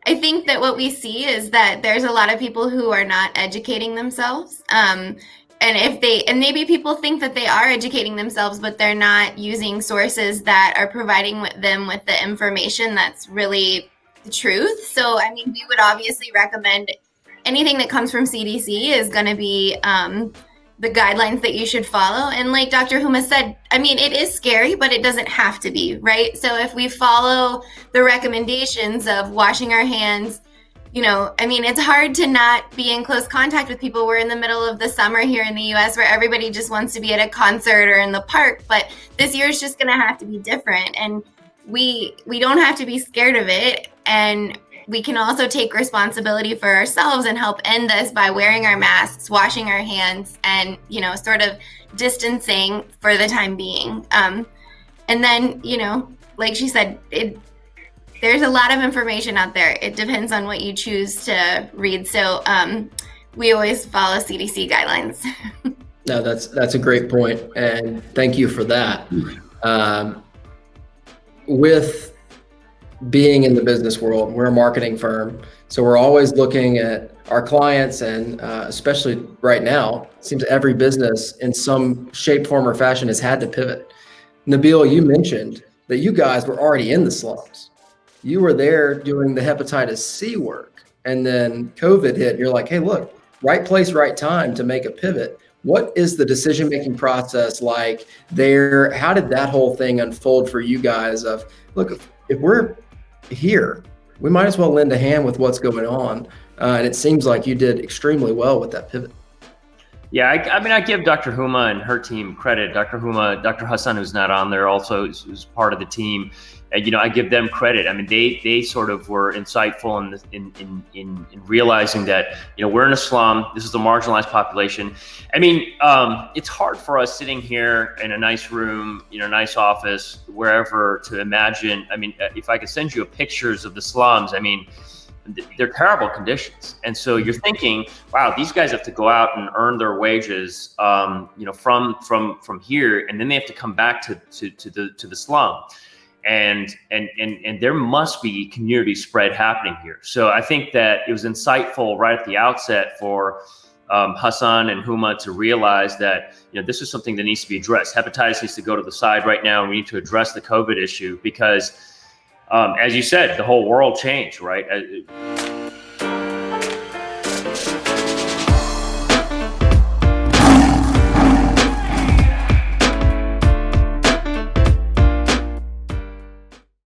I think that what we see is that there's a lot of people who are not educating themselves. And maybe people think that they are educating themselves, but they're not using sources that are providing them with the information that's really the truth. So, I mean, we would obviously recommend anything that comes from CDC is going to be the guidelines that you should follow. And like Dr. Huma said, I mean, it is scary, but it doesn't have to be, right? So if we follow the recommendations of washing our hands, I mean, it's hard to not be in close contact with people. We're in the middle of the summer here in the US where everybody just wants to be at a concert or in the park, but this year is just going to have to be different. And we don't have to be scared of it. And we can also take responsibility for ourselves and help end this by wearing our masks, washing our hands, and, sort of distancing for the time being. And then, like she said, there's a lot of information out there. It depends on what you choose to read. So we always follow CDC guidelines. No, that's a great point, and thank you for that. With being in the business world, we're a marketing firm, so we're always looking at our clients, and especially right now, it seems every business in some shape, form, or fashion has had to pivot. Nabil, you mentioned that you guys were already in the slums. You were there doing the hepatitis C work, and then COVID hit. And you're like, hey, look, right place, right time to make a pivot. What is the decision-making process like there? How did that whole thing unfold for you guys of, look, if we're here, we might as well lend a hand with what's going on. And it seems like you did extremely well with that pivot. Yeah, I mean, I give Dr. Huma and her team credit. Dr. Huma, Dr. Hassan, who's not on there, also is part of the team. And, I give them credit. I mean, they sort of were insightful in realizing that, we're in a slum. This is a marginalized population. I mean, it's hard for us sitting here in a nice room, nice office, wherever, to imagine. I mean, if I could send you pictures of the slums, I mean, they're terrible conditions. And so you're thinking, wow, these guys have to go out and earn their wages, from here, and then they have to come back to the slum. And there must be community spread happening here. So I think that it was insightful right at the outset for Hassan and Huma to realize that, this is something that needs to be addressed. Hepatitis needs to go to the side right now, and we need to address the COVID issue because, as you said, the whole world changed, right?